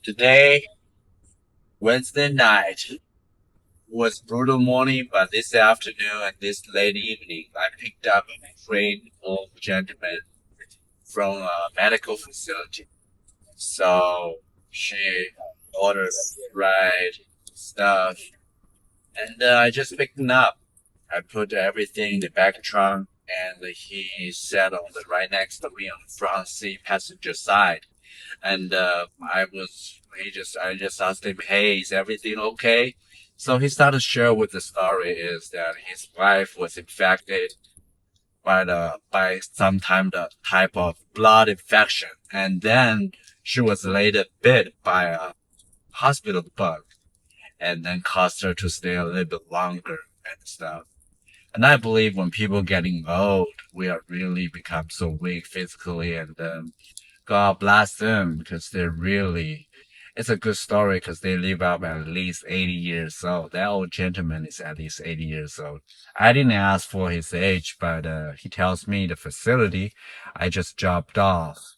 Today, Wednesday night, was brutal morning, but this afternoon and this late evening, I picked up a great old gentleman from a medical facility. So she ordered ride stuff, and I just picked him up. I put everything in the back trunk, and he sat on the right next to me on the front seat passenger side. And I just asked him, "Hey, is everything okay?" So he started to share with the story is that his wife was infected by some type of blood infection, and then she was later bit by a hospital bug, and then caused her to stay a little bit longer and stuff. And I believe when people getting old, we are really become so weak physically, and God bless them because they're really, it's a good story because they live up at least 80 years old. That old gentleman is at least 80 years old. I didn't ask for his age, but he tells me the facility I just dropped off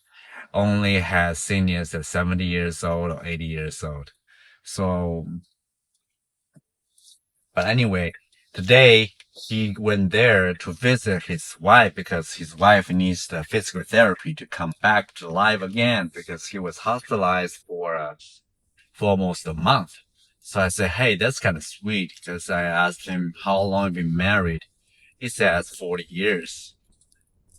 only has seniors at 70 years old or 80 years old. So, but anyway, today he went there to visit his wife because his wife needs the physical therapy to come back to life again because he was hospitalized for almost a month. So I said, hey, that's kind of sweet because I asked him how long have you been married. He says 40 years.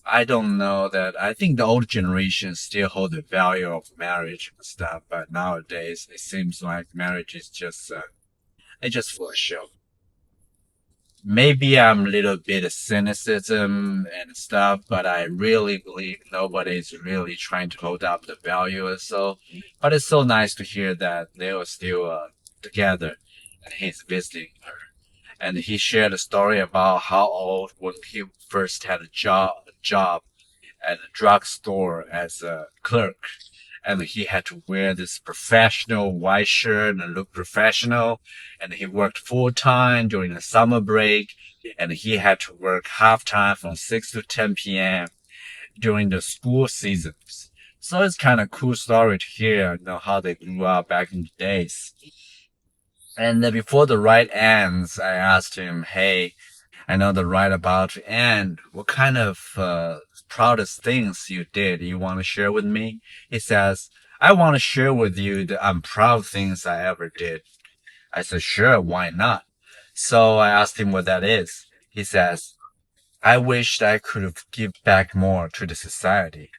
I don't know that. I think the old generation still hold the value of marriage and stuff, but nowadays it seems like marriage is it's just for a show. Maybe I'm a little bit of cynicism and stuff, but I really believe nobody's really trying to hold up the value or so. But it's so nice to hear that they were still together and he's visiting her. And he shared a story about how old when he first had a job at a drugstore as a clerk. And he had to wear this professional white shirt and look professional. And he worked full time during the summer break. And he had to work half time from 6 to 10 p.m. during the school seasons. So it's kind of cool story to hear, how they grew up back in the days. And before the ride ends, I asked him, hey, I know the ride about to end. What kind of proudest things you did you want to share with me? He says, I want to share with you the unproud things I ever did. I said, sure, why not? So I asked him what that is. He says, I wished I could have give back more to the society.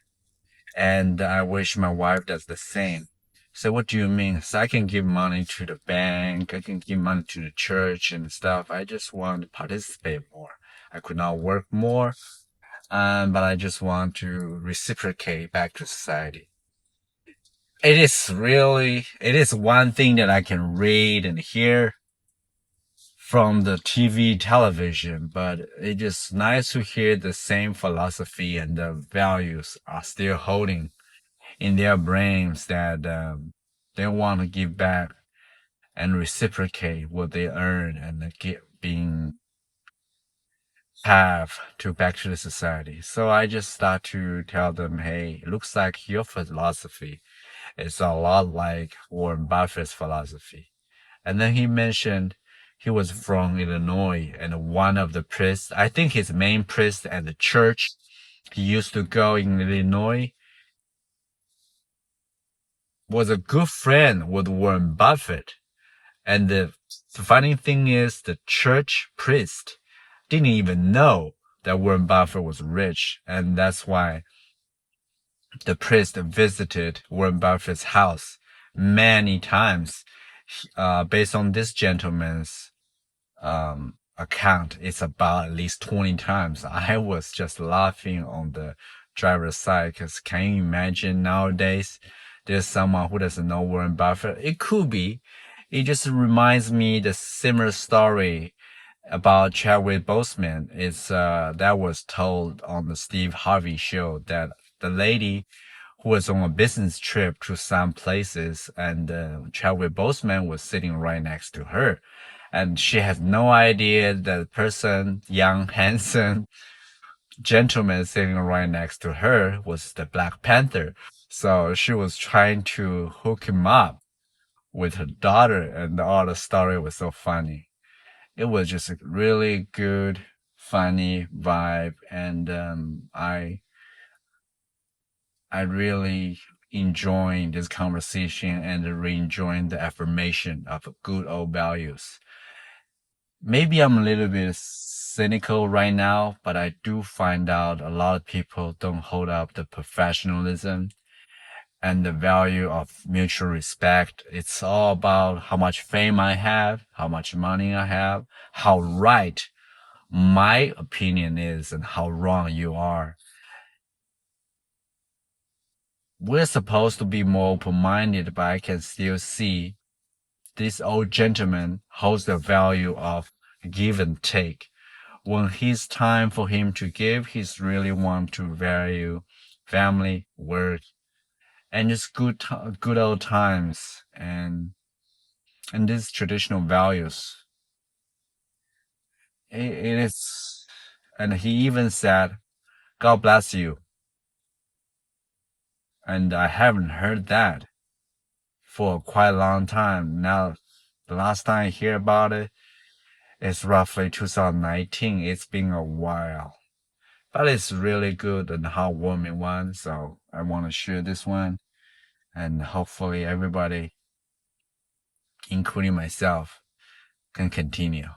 And I wish my wife does the same. So what do you mean? So I can give money to the bank, I can give money to the church and stuff. I just want to participate more. I could not work more, but I just want to reciprocate back to society. It is one thing that I can read and hear from the television, but it's just nice to hear the same philosophy and the values are still holding in their brains that they want to give back and reciprocate what they earn and get being have to back to the society. So I just start to tell them, hey, it looks like your philosophy is a lot like Warren Buffett's philosophy. And then he mentioned he was from Illinois and one of the priests, I think his main priest at the church he used to go in Illinois was a good friend with Warren Buffett. And the funny thing is, the church priest didn't even know that Warren Buffett was rich. And that's why the priest visited Warren Buffett's house many times. Based on this gentleman's account, it's about at least 20 times. I was just laughing on the driver's side because can you imagine nowadays there's someone who doesn't know Warren Buffett? It could be. It just reminds me the similar story about Chadwick Boseman. It's that was told on the Steve Harvey show that the lady who was on a business trip to some places and Chadwick Boseman was sitting right next to her. And she has no idea that the person, young, handsome gentleman sitting right next to her was the Black Panther. So she was trying to hook him up with her daughter, and all the story was so funny. It was just a really good, funny vibe, and I really enjoying this conversation and really enjoying the affirmation of good old values. Maybe I'm a little bit cynical right now, but I do find out a lot of people don't hold up the professionalism and the value of mutual respect. It's all about how much fame I have, how much money I have, how right my opinion is, and how wrong you are. We're supposed to be more open-minded, but I can still see this old gentleman holds the value of give and take. When it's time for him to give, he's really want to value family, work, and just good old times and these traditional values. It is, and he even said, "God bless you," and I haven't heard that for quite a long time now. The last time I hear about it is roughly 2019. It's been a while, but it's really good and heartwarming one. So I want to share this one, and hopefully everybody, including myself, can continue.